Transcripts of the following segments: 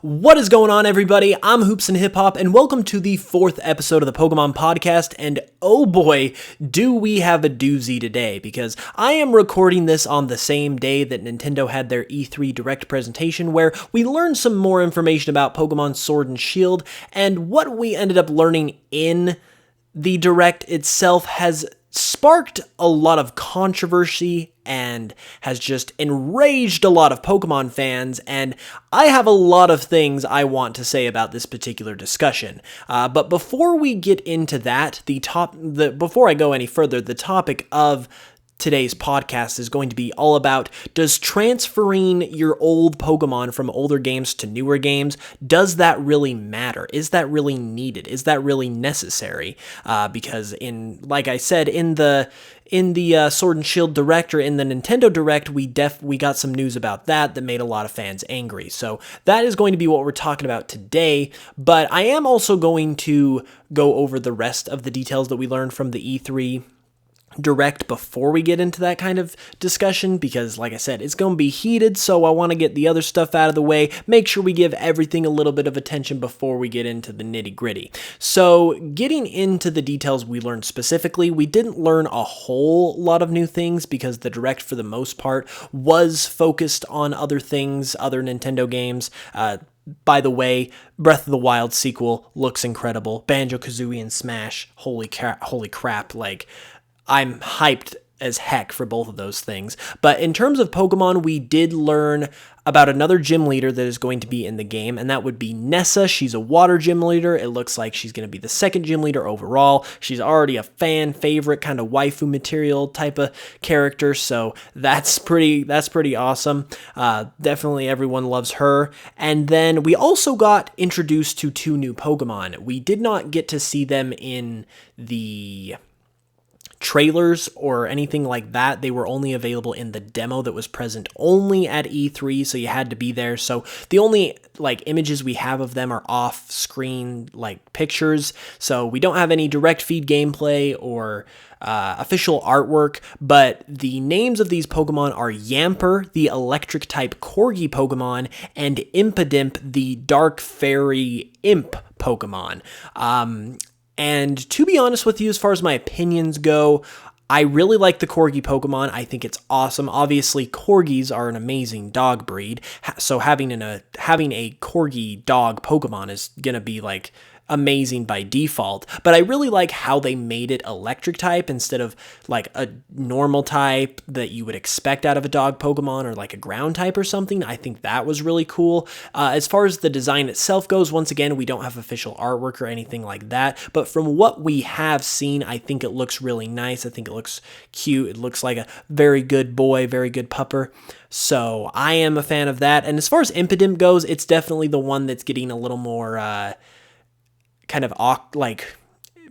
What is going on, everybody? I'm Hoops and Hip Hop, and welcome to the 4th episode of the Pokemon Podcast. And oh boy, do we have a doozy today, because I am recording this on the same day that Nintendo had their E3 Direct presentation, where we learned some more information about Pokemon Sword and Shield, and what we ended up learning in the Direct itself has sparked a lot of controversy and has just enraged a lot of Pokemon fans, and I have a lot of things I want to say about this particular discussion. But before we get into that, before I go any further, the topic of today's podcast is going to be all about, does transferring your old Pokemon from older games to newer games, does that really matter? Is that really needed? Is that really necessary? Because like I said, in the Sword and Shield Direct, or in the Nintendo Direct, we got some news about that made a lot of fans angry. So that is going to be what we're talking about today, but I am also going to go over the rest of the details that we learned from the E3 Direct before we get into that kind of discussion, because like I said, it's going to be heated, so I want to get the other stuff out of the way, make sure we give everything a little bit of attention before we get into the nitty gritty. So getting into the details we learned specifically, we didn't learn a whole lot of new things, because the Direct for the most part was focused on other things, other Nintendo games. By the way, Breath of the Wild sequel looks incredible. Banjo-Kazooie and Smash, holy crap, like, I'm hyped as heck for both of those things. But in terms of Pokemon, we did learn about another gym leader that is going to be in the game, and that would be Nessa. She's a water gym leader. It looks like she's going to be the second gym leader overall. She's already a fan favorite, kind of waifu material type of character, so that's pretty awesome. Definitely everyone loves her. And then we also got introduced to 2 new Pokemon. We did not get to see them in the trailers or anything like that. They were only available in the demo that was present only at E3, so you had to be there. So the only images we have of them are off-screen pictures, so we don't have any direct feed gameplay or official artwork, but the names of these Pokemon are Yamper, the electric type Corgi Pokemon, and Impidimp, the dark fairy imp Pokemon. And to be honest with you, as far as my opinions go, I really like the Corgi Pokemon. I think it's awesome. Obviously, Corgis are an amazing dog breed, so having a Corgi dog Pokemon is gonna be amazing by default. But I really like how they made it electric type instead of a normal type that you would expect out of a dog Pokemon, or a ground type or something. I think that was really cool. As far as the design itself goes, once again, we don't have official artwork or anything like that, but from what we have seen, I think it looks really nice. I think it looks cute. It looks like a very good boy, very good pupper. So I am a fan of that. And as far as Impidimp goes, it's definitely the one that's getting a little more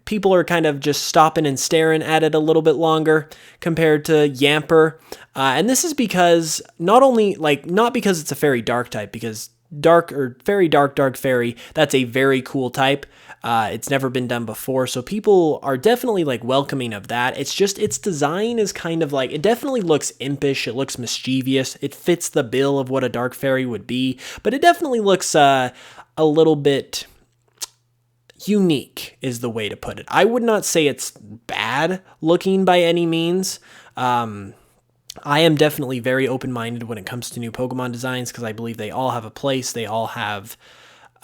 people are kind of just stopping and staring at it a little bit longer compared to Yamper. And this is because not because it's a fairy dark type, because dark fairy, that's a very cool type. It's never been done before, so people are definitely welcoming of that. It's just its design is kind of it definitely looks impish, it looks mischievous, it fits the bill of what a dark fairy would be, but it definitely looks a little bit unique is the way to put it. I would not say it's bad looking by any means. I am definitely very open-minded when it comes to new Pokemon designs, because I believe they all have a place, they all have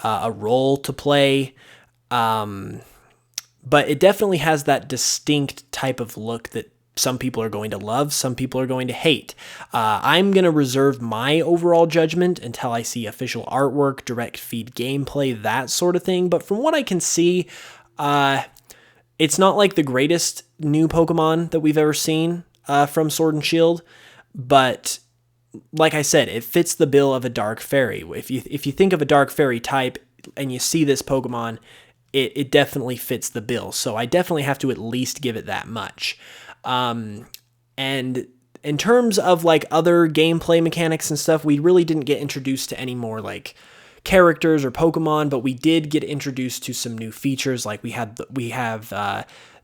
a role to play, but it definitely has that distinct type of look that some people are going to love, some people are going to hate. I'm going to reserve my overall judgment until I see official artwork, direct feed gameplay, that sort of thing. But from what I can see, it's not the greatest new Pokemon that we've ever seen from Sword and Shield. But like I said, it fits the bill of a dark fairy. If you think of a dark fairy type and you see this Pokemon, it definitely fits the bill. So I definitely have to at least give it that much. And in terms of other gameplay mechanics and stuff, we really didn't get introduced to any more characters or Pokemon, but we did get introduced to some new features. We have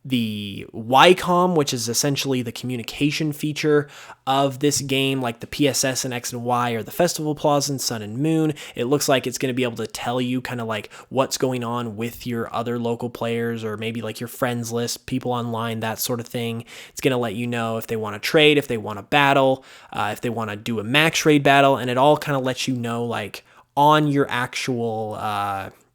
the YCOM, which is essentially the communication feature of this game, like the PSS and X and Y or the Festival Plaza and Sun and Moon. It looks like it's going to be able to tell you kind of like what's going on with your other local players, or maybe like your friends list, people online, that sort of thing. It's going to let you know if they want to trade, if they want to battle, if they want to do a max raid battle, and it all kind of lets you know like on your actual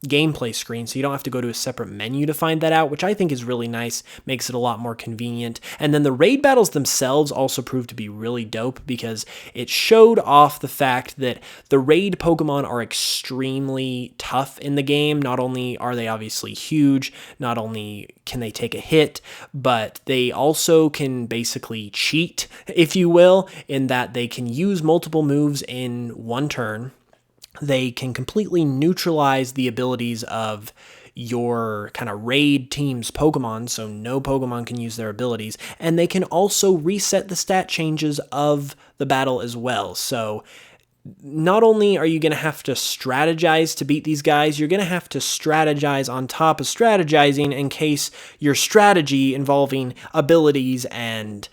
gameplay screen, so you don't have to go to a separate menu to find that out, which I think is really nice, makes it a lot more convenient. And then the raid battles themselves also proved to be really dope, because it showed off the fact that the raid Pokemon are extremely tough in the game. Not only are they obviously huge, not only can they take a hit, but they also can basically cheat, if you will, in that they can use multiple moves in one turn. They can completely neutralize the abilities of your kind of raid team's Pokemon, so no Pokemon can use their abilities, and they can also reset the stat changes of the battle as well. So not only are you going to have to strategize to beat these guys, you're going to have to strategize on top of strategizing in case your strategy involving abilities and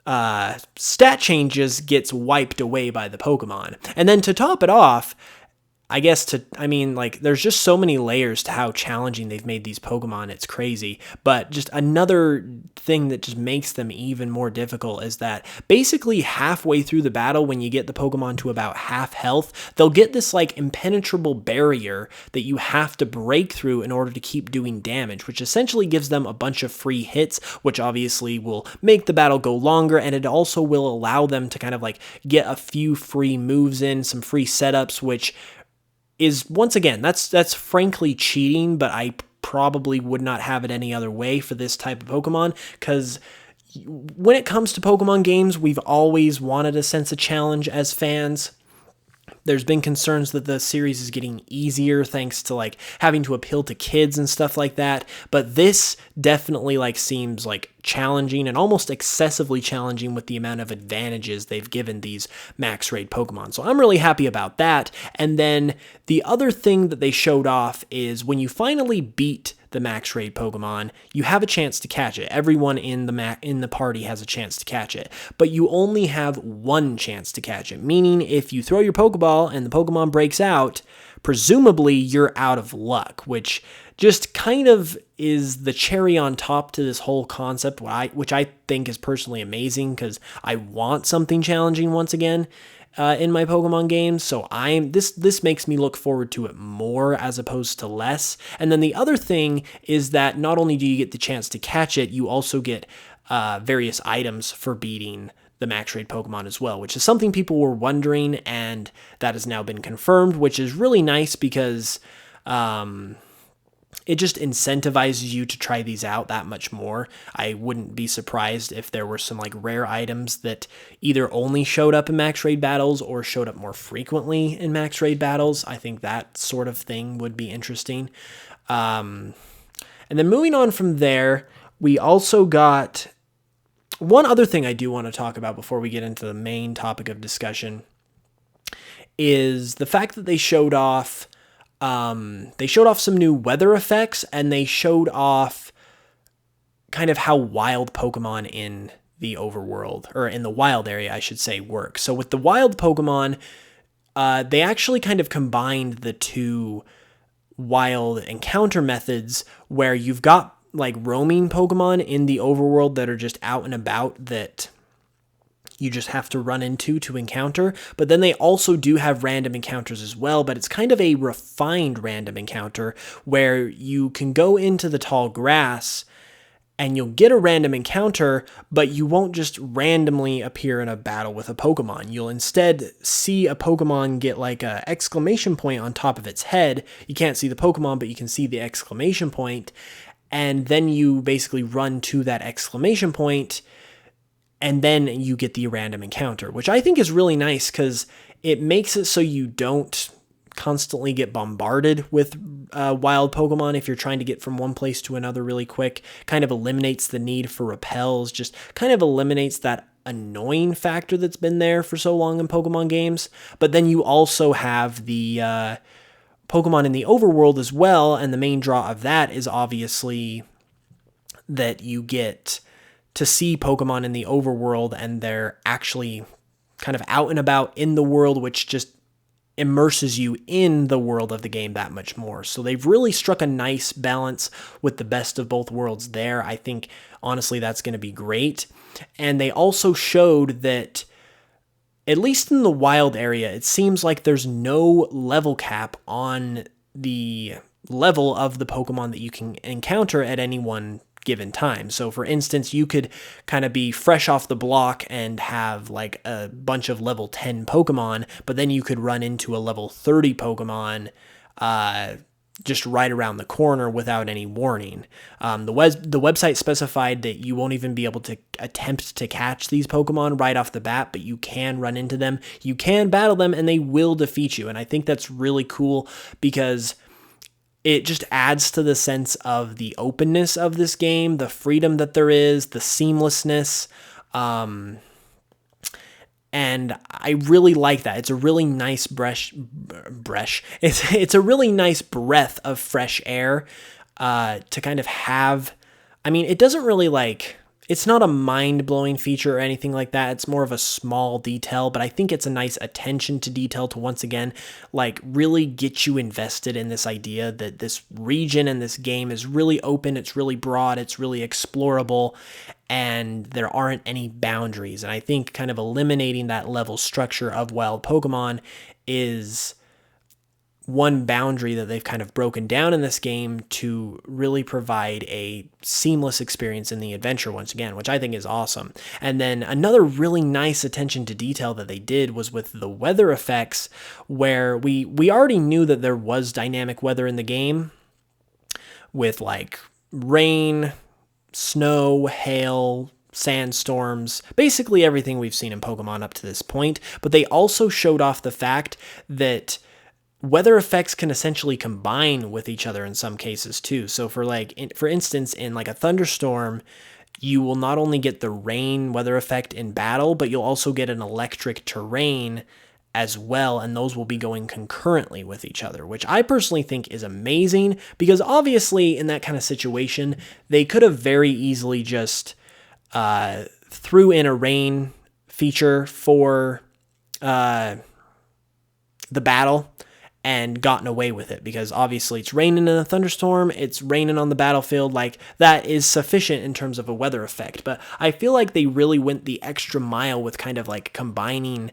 stat changes gets wiped away by the Pokemon. And then to top it off, there's just so many layers to how challenging they've made these Pokemon. It's crazy. But just another thing that just makes them even more difficult is that basically halfway through the battle, when you get the Pokemon to about half health, they'll get this like impenetrable barrier that you have to break through in order to keep doing damage, which essentially gives them a bunch of free hits, which obviously will make the battle go longer, and it also will allow them to kind of like get a few free moves in, some free setups, which is, once again, that's frankly cheating, but I probably would not have it any other way for this type of Pokemon, because when it comes to Pokemon games, we've always wanted a sense of challenge as fans. There's been concerns that the series is getting easier thanks to like having to appeal to kids and stuff like that. But this definitely like seems like challenging, and almost excessively challenging with the amount of advantages they've given these max raid Pokemon. So I'm really happy about that. And then the other thing that they showed off is when you finally beat the max raid Pokemon, you have a chance to catch it. Everyone in the party has a chance to catch it, but you only have one chance to catch it, meaning if you throw your Pokeball and the Pokemon breaks out, presumably you're out of luck, which just kind of is the cherry on top to this whole concept, which I think is personally amazing, because I want something challenging once again in my Pokemon games. So this makes me look forward to it more as opposed to less. And then the other thing is that not only do you get the chance to catch it, you also get various items for beating the max raid Pokemon as well, which is something people were wondering, and that has now been confirmed, which is really nice because it just incentivizes you to try these out that much more. I wouldn't be surprised if there were some like rare items that either only showed up in max raid battles or showed up more frequently in max raid battles. I think that sort of thing would be interesting. And then moving on from there, we also got one other thing I do want to talk about before we get into the main topic of discussion, is the fact that they showed off some new weather effects, and they showed off kind of how wild Pokemon in the overworld, or in the wild area, I should say, work. So with the wild Pokemon, they actually kind of combined the two wild encounter methods, where you've got like roaming Pokemon in the overworld that are just out and about that you just have to run into to encounter. But then they also do have random encounters as well, but it's kind of a refined random encounter where you can go into the tall grass and you'll get a random encounter, but you won't just randomly appear in a battle with a Pokemon. You'll instead see a Pokemon get like a exclamation point on top of its head. You can't see the Pokemon, but you can see the exclamation point. And then you basically run to that exclamation point, and then you get the random encounter, which I think is really nice because it makes it so you don't constantly get bombarded with wild Pokemon if you're trying to get from one place to another really quick. Kind of eliminates the need for repels, just kind of eliminates that annoying factor that's been there for so long in Pokemon games. But then you also have the Pokemon in the overworld as well, and the main draw of that is obviously that you get to see Pokemon in the overworld, and they're actually kind of out and about in the world, which just immerses you in the world of the game that much more. So they've really struck a nice balance with the best of both worlds there. I think, honestly, that's going to be great. And they also showed that, at least in the wild area, it seems like there's no level cap on the level of the Pokemon that you can encounter at any one given time. So for instance, you could kind of be fresh off the block and have like a bunch of level 10 Pokemon, but then you could run into a level 30 Pokemon just right around the corner without any warning. The website specified that you won't even be able to attempt to catch these Pokemon right off the bat, but you can run into them, you can battle them, and they will defeat you. And I think that's really cool because it just adds to the sense of the openness of this game, the freedom that there is, the seamlessness. And I really like that. It's a really nice It's a really nice breath of fresh air to kind of have. I mean, it doesn't really it's not a mind-blowing feature or anything like that. It's more of a small detail, but I think it's a nice attention to detail to, once again, really get you invested in this idea that this region and this game is really open, it's really broad, it's really explorable, and there aren't any boundaries. And I think kind of eliminating that level structure of wild Pokemon is one boundary that they've kind of broken down in this game to really provide a seamless experience in the adventure once again, which I think is awesome. And then another really nice attention to detail that they did was with the weather effects, where we already knew that there was dynamic weather in the game with rain, snow, hail, sandstorms, basically everything we've seen in Pokemon up to this point. But they also showed off the fact that weather effects can essentially combine with each other in some cases too. So for instance, in a thunderstorm, you will not only get the rain weather effect in battle, but you'll also get an electric terrain as well, and those will be going concurrently with each other, which I personally think is amazing, because obviously in that kind of situation, they could have very easily just threw in a rain feature for the battle and gotten away with it, because obviously it's raining in a thunderstorm, it's raining on the battlefield, that is sufficient in terms of a weather effect. But I feel like they really went the extra mile with kind of combining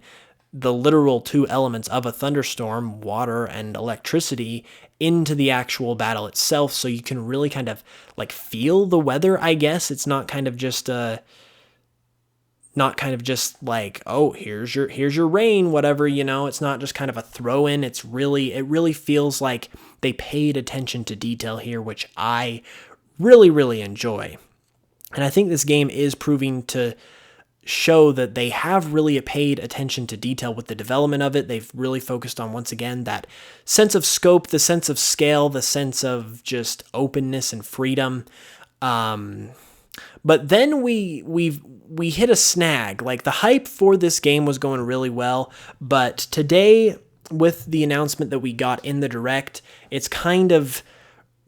the literal two elements of a thunderstorm, water and electricity, into the actual battle itself, so you can really kind of feel the weather, I guess. It's not kind of just oh, here's your rain, whatever, it's not just kind of a throw in. It really feels like they paid attention to detail here, which I really, really enjoy. And I think this game is proving to show that they have really paid attention to detail with the development of it. They've really focused on, once again, that sense of scope, the sense of scale, the sense of just openness and freedom. But then we hit a snag. The hype for this game was going really well, but today, with the announcement that we got in the Direct, it's kind of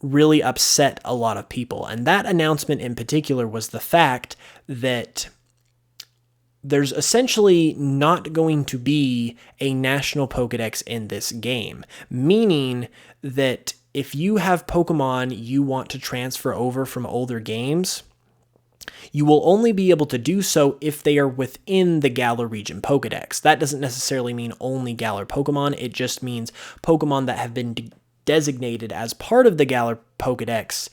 really upset a lot of people. And that announcement in particular was the fact that there's essentially not going to be a National Pokedex in this game, meaning that if you have Pokemon you want to transfer over from older games, you will only be able to do so if they are within the Galar region Pokedex. That doesn't necessarily mean only Galar Pokemon, it just means Pokemon that have been designated as part of the Galar Pokedex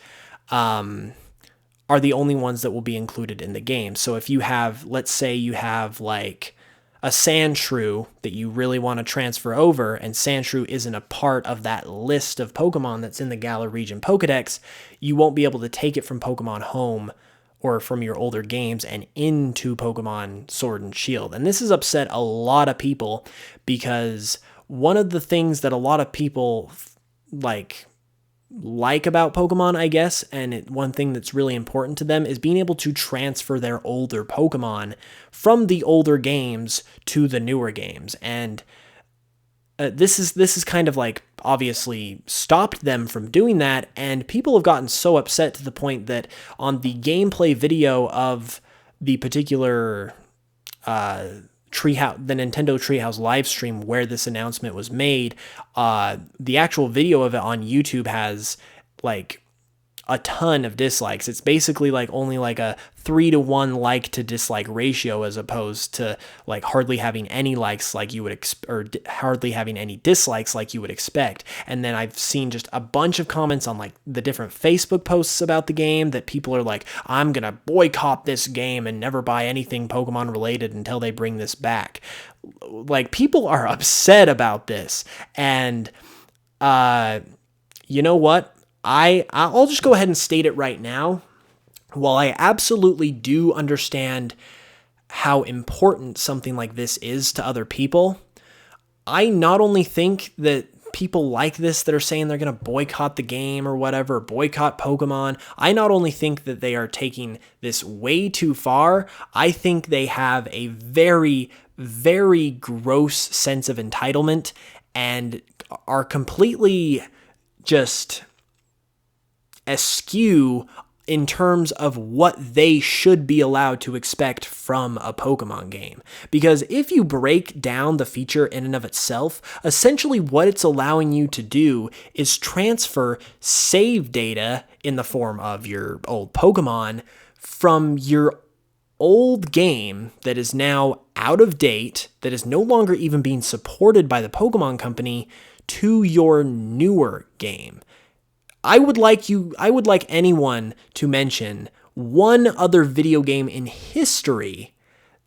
are the only ones that will be included in the game. So if you have, let's say you have a Sandshrew that you really want to transfer over, and Sandshrew isn't a part of that list of Pokemon that's in the Galar region Pokedex, you won't be able to take it from Pokemon Home or from your older games and into Pokemon Sword and Shield. And this has upset a lot of people, because one of the things that a lot of people like about Pokemon, I guess, and one thing that's really important to them is being able to transfer their older Pokemon from the older games to the newer games. And this is kind of like obviously stopped them from doing that, and people have gotten so upset to the point that on the gameplay video of the particular the Nintendo Treehouse live stream where this announcement was made, the actual video of it on YouTube has like a ton of dislikes. It's basically like only like a 3-to-1 like to dislike ratio, as opposed to like hardly having any likes like you would hardly having any dislikes like you would expect. And then I've seen just a bunch of comments on like the different Facebook posts about the game that people are like, I'm gonna boycott this game and never buy anything Pokemon related until they bring this back. Like, people are upset about this, and you know what? I'll just go ahead and state it right now. While I absolutely do understand how important something like this is to other people, I not only think that people like this that are saying they're going to boycott the game or whatever, boycott Pokemon, I not only think that they are taking this way too far, I think they have a very, very gross sense of entitlement and are completely just askew in terms of what they should be allowed to expect from a Pokemon game. Because if you break down the feature in and of itself, essentially what it's allowing you to do is transfer save data in the form of your old Pokemon from your old game that is now out of date, that is no longer even being supported by the Pokemon Company, to your newer game. I would like anyone to mention one other video game in history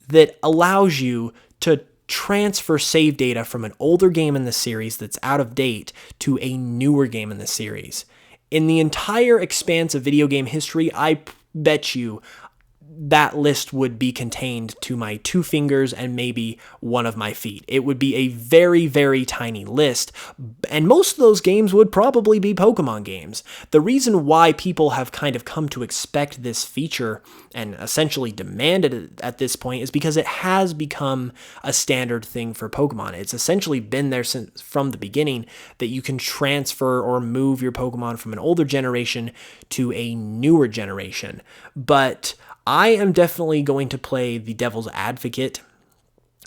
that allows you to transfer save data from an older game in the series that's out of date to a newer game in the series. In the entire expanse of video game history, I bet you that list would be contained to my 2 fingers and maybe one of my feet. It would be a very, very tiny list, and most of those games would probably be Pokemon games. The reason why people have kind of come to expect this feature and essentially demanded it at this point is because it has become a standard thing for Pokemon. It's essentially been there since from the beginning, that you can transfer or move your Pokemon from an older generation to a newer generation. But I am definitely going to play the devil's advocate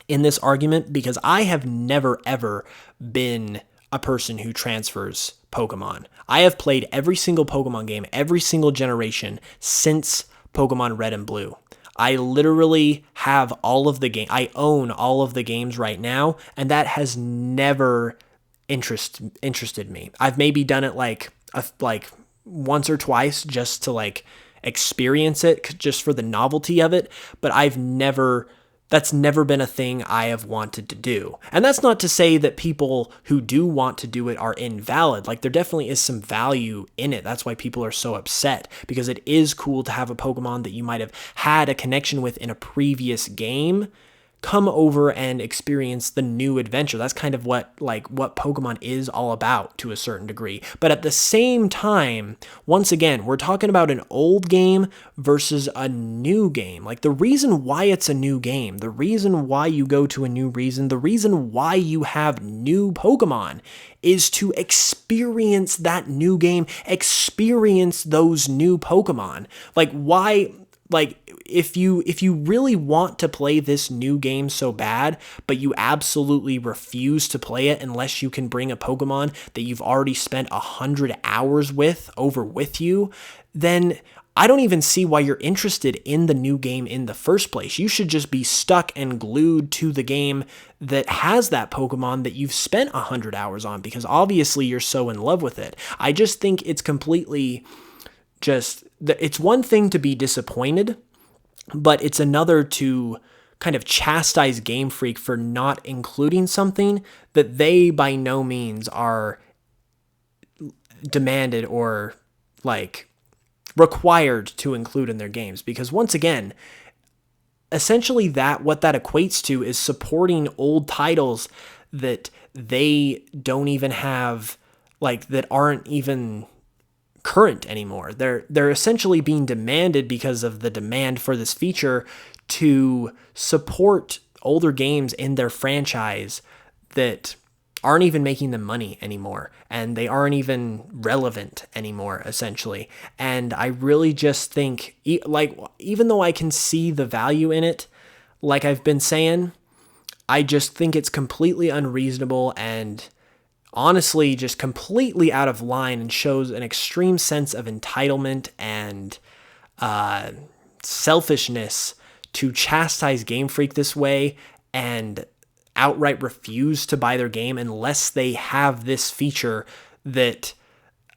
in this argument, because I have never, ever been a person who transfers Pokemon. I have played every single Pokemon game, every single generation since Pokemon Red and Blue. I literally have all of the I own all of the games right now, and that has never interested me. I've maybe done it like once or twice just to like experience it, just for the novelty of it, but that's never been a thing I have wanted to do. And that's not to say that people who do want to do it are invalid. Like, there definitely is some value in it. That's why people are so upset, because it is cool to have a Pokemon that you might have had a connection with in a previous game come over and experience the new adventure. That's kind of what Pokemon is all about to a certain degree. But at the same time, once again, we're talking about an old game versus a new game. Like, the reason why it's a new game, the reason why you go to a new region, the reason why you have new Pokemon is to experience that new game, experience those new Pokemon. Like, why? Like, if you really want to play this new game so bad, but you absolutely refuse to play it unless you can bring a Pokemon that you've already spent 100 hours with over with you, then I don't even see why you're interested in the new game in the first place. You should just be stuck and glued to the game that has that Pokemon that you've spent 100 hours on, because obviously you're so in love with it. I just think it's completely it's one thing to be disappointed, but it's another to kind of chastise Game Freak for not including something that they by no means are demanded or like required to include in their games. Because once again, essentially what that equates to is supporting old titles that they don't even have, like, that aren't even current anymore. They're essentially being demanded, because of the demand for this feature, to support older games in their franchise that aren't even making them money anymore, and they aren't even relevant anymore, essentially. And I really just think, like, even though I can see the value in it, like I've been saying, I just think it's completely unreasonable and honestly just completely out of line, and shows an extreme sense of entitlement and selfishness to chastise Game Freak this way and outright refuse to buy their game unless they have this feature that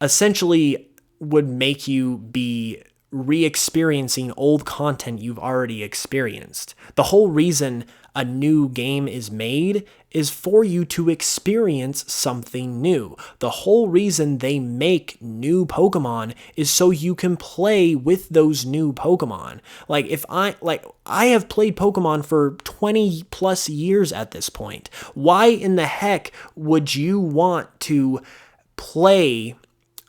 essentially would make you be re-experiencing old content you've already experienced. The whole reason a new game is made is for you to experience something new. The whole reason they make new Pokemon is so you can play with those new Pokemon. Like I have played Pokemon for 20 plus years at this point. Why in the heck would you want to play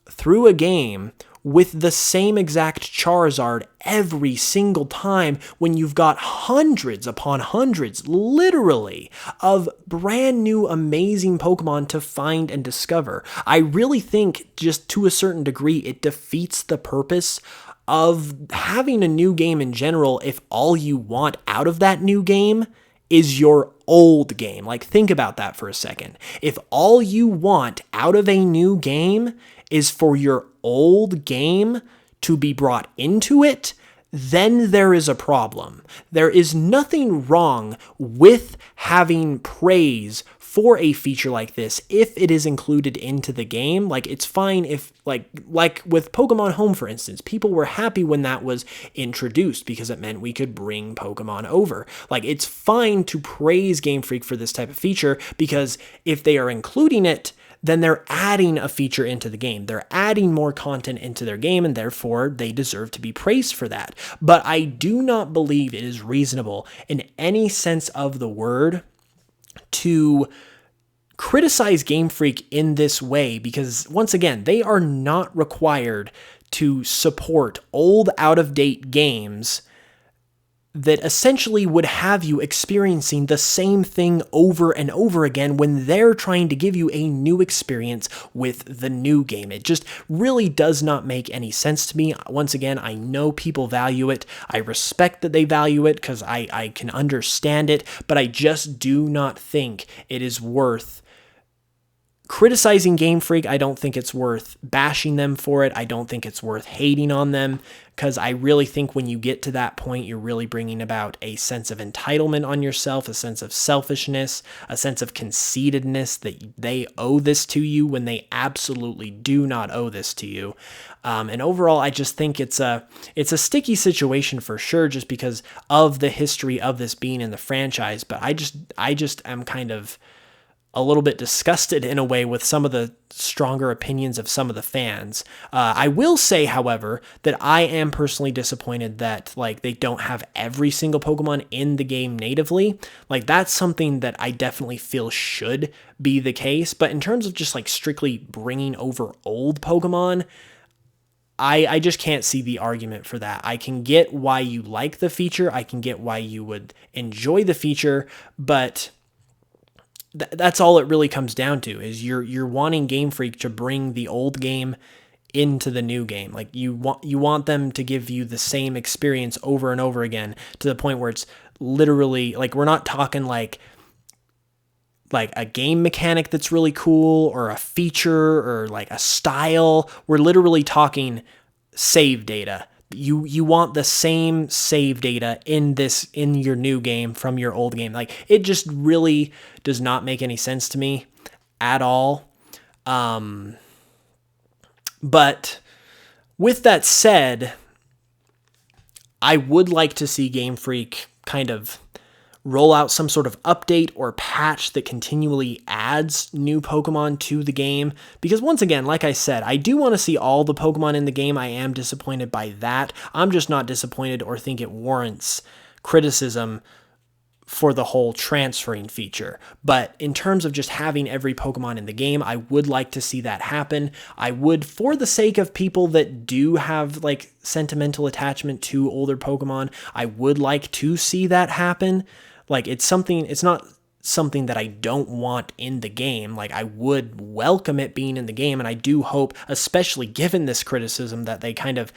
through a game with the same exact Charizard every single time when you've got hundreds upon hundreds, literally, of brand new amazing Pokemon to find and discover? I really think, just to a certain degree, it defeats the purpose of having a new game in general if all you want out of that new game is your old game. Like, think about that for a second. If all you want out of a new game is for your old game to be brought into it, then there is a problem. There is nothing wrong with having praise for a feature like this if it is included into the game. Like, it's fine if, like with Pokemon Home, for instance, people were happy when that was introduced because it meant we could bring Pokemon over. Like, it's fine to praise Game Freak for this type of feature, because if they are including it, then they're adding a feature into the game. They're adding more content into their game, and therefore they deserve to be praised for that. But I do not believe it is reasonable in any sense of the word to criticize Game Freak in this way, because once again, they are not required to support old, out-of-date games that essentially would have you experiencing the same thing over and over again when they're trying to give you a new experience with the new game. It just really does not make any sense to me. Once again, I know people value it. I respect that they value it because I can understand it, but I just do not think it is worth criticizing Game Freak. I don't think it's worth bashing them for it. I don't think it's worth hating on them, because I really think when you get to that point, you're really bringing about a sense of entitlement on yourself, a sense of selfishness, a sense of conceitedness that they owe this to you when they absolutely do not owe this to you. And overall, I just think it's a sticky situation for sure, just because of the history of this being in the franchise. But I just am kind of a little bit disgusted in a way with some of the stronger opinions of some of the fans. I will say, however, that I am personally disappointed that they don't have every single Pokemon in the game natively. That's something that I definitely feel should be the case. But in terms of just strictly bringing over old Pokemon, I just can't see the argument for that. I can get why you like the feature. I can get why you would enjoy the feature, but that's all it really comes down to, is you're wanting Game Freak to bring the old game into the new game. You want them to give you the same experience over and over again, to the point where it's literally we're not talking like a game mechanic that's really cool, or a feature, or a style. We're literally talking save data. You want the same save data in your new game from your old game. It just really does not make any sense to me at all. But with that said, I would like to see Game Freak kind of roll out some sort of update or patch that continually adds new Pokemon to the game. Because once again, like I said, I do want to see all the Pokemon in the game. I am disappointed by that. I'm just not disappointed or think it warrants criticism for the whole transferring feature. But in terms of just having every Pokemon in the game, I would like to see that happen. I would, for the sake of people that do have sentimental attachment to older Pokemon, I would like to see that happen. It's not something that I don't want in the game. Like, I would welcome it being in the game, and I do hope, especially given this criticism, that they kind of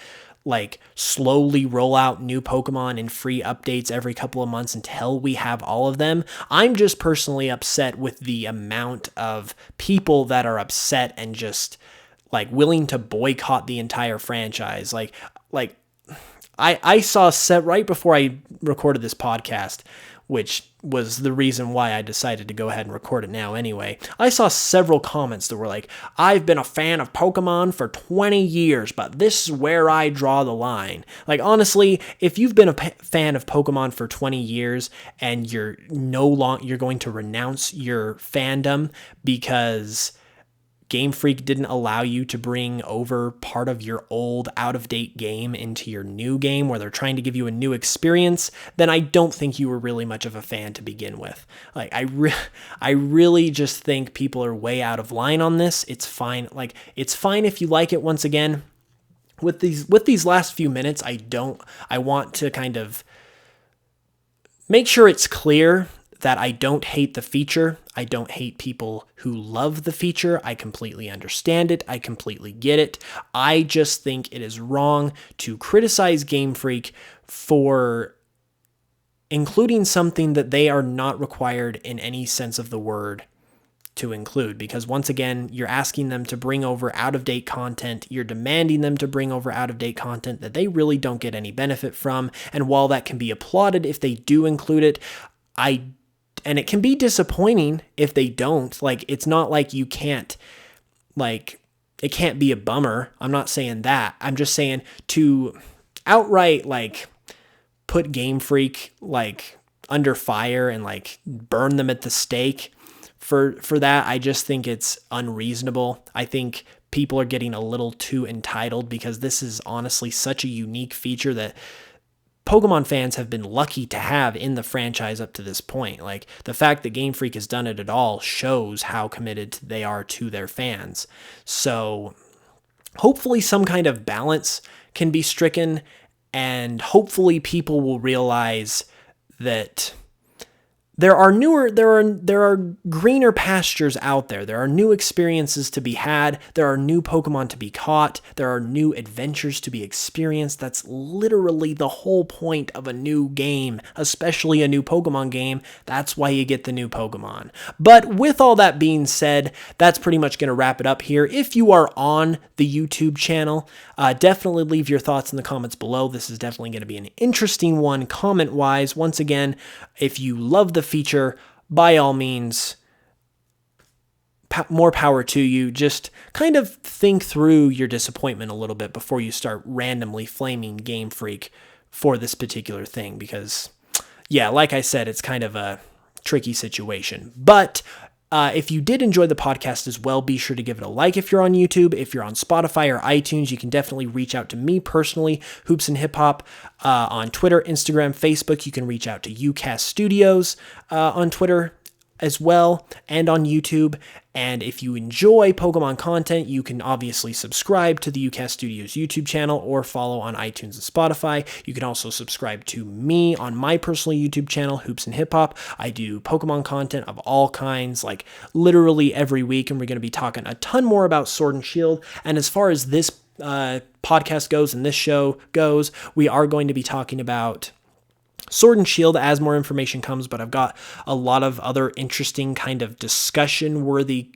like slowly roll out new Pokemon and free updates every couple of months until we have all of them. I'm just personally upset with the amount of people that are upset and just like willing to boycott the entire franchise. I saw set right before I recorded this podcast, which was the reason why I decided to go ahead and record it now anyway. I saw several comments that were like, I've been a fan of Pokemon for 20 years, but this is where I draw the line. Like, honestly, if you've been a fan of Pokemon for 20 years and you're going to renounce your fandom because Game Freak didn't allow you to bring over part of your old, out-of-date game into your new game where they're trying to give you a new experience, then I don't think you were really much of a fan to begin with. Like, I really just think people are way out of line on this. It's fine. Like, it's fine if you like it. Once again, with these last few minutes, I want to kind of make sure it's clear that I don't hate the feature. I don't hate people who love the feature. I completely understand it. I completely get it. I just think it is wrong to criticize Game Freak for including something that they are not required in any sense of the word to include. Because once again, you're asking them to bring over out-of-date content. You're demanding them to bring over out-of-date content that they really don't get any benefit from. And while that can be applauded if they do include it, and it can be disappointing if they don't. Like, it's not like you can't, like, it can't be a bummer. I'm not saying that. I'm just saying to outright, like, put Game Freak, like, under fire and, like, burn them at the stake for that. I just think it's unreasonable. I think people are getting a little too entitled because this is honestly such a unique feature that Pokemon fans have been lucky to have in the franchise up to this point. Like, the fact that Game Freak has done it at all shows how committed they are to their fans. So hopefully some kind of balance can be stricken, and hopefully people will realize that there are greener pastures out there. There are new experiences to be had. There are new Pokemon to be caught. There are new adventures to be experienced. That's literally the whole point of a new game, especially a new Pokemon game. That's why you get the new Pokemon. But with all that being said, that's pretty much going to wrap it up here. If you are on the YouTube channel, definitely leave your thoughts in the comments below. This is definitely going to be an interesting one comment-wise. Once again, if you love the feature, by all means, more power to you. Just kind of think through your disappointment a little bit before you start randomly flaming Game Freak for this particular thing, because yeah, like I said, it's kind of a tricky situation. But if you did enjoy the podcast as well, be sure to give it a like if you're on YouTube. If you're on Spotify or iTunes, you can definitely reach out to me personally, Hoops and Hip Hop, on Twitter, Instagram, Facebook. You can reach out to UCast Studios on Twitter as well, and on YouTube. And if you enjoy Pokemon content, you can obviously subscribe to the UCast Studios YouTube channel or follow on iTunes and Spotify. You can also subscribe to me on my personal YouTube channel, Hoops and Hip Hop. I do Pokemon content of all kinds, like literally every week, and we're going to be talking a ton more about Sword and Shield. And as far as this podcast goes and this show goes, we are going to be talking about Sword and Shield as more information comes, but I've got a lot of other interesting kind of discussion-worthy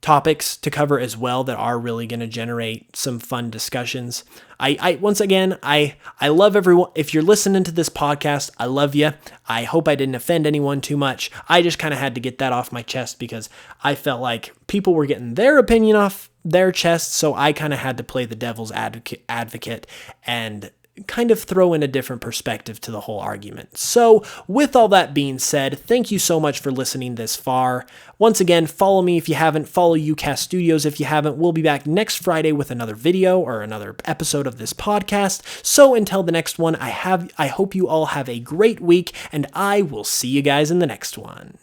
topics to cover as well that are really going to generate some fun discussions. Once again, I love everyone. If you're listening to this podcast, I love you. I hope I didn't offend anyone too much. I just kind of had to get that off my chest because I felt like people were getting their opinion off their chest, so I kind of had to play the devil's advocate and kind of throw in a different perspective to the whole argument. So with all that being said, thank you so much for listening this far. Once again, follow me if you haven't, follow UCast Studios if you haven't. We'll be back next Friday with another video or another episode of this podcast. So until the next one, I hope you all have a great week, and I will see you guys in the next one.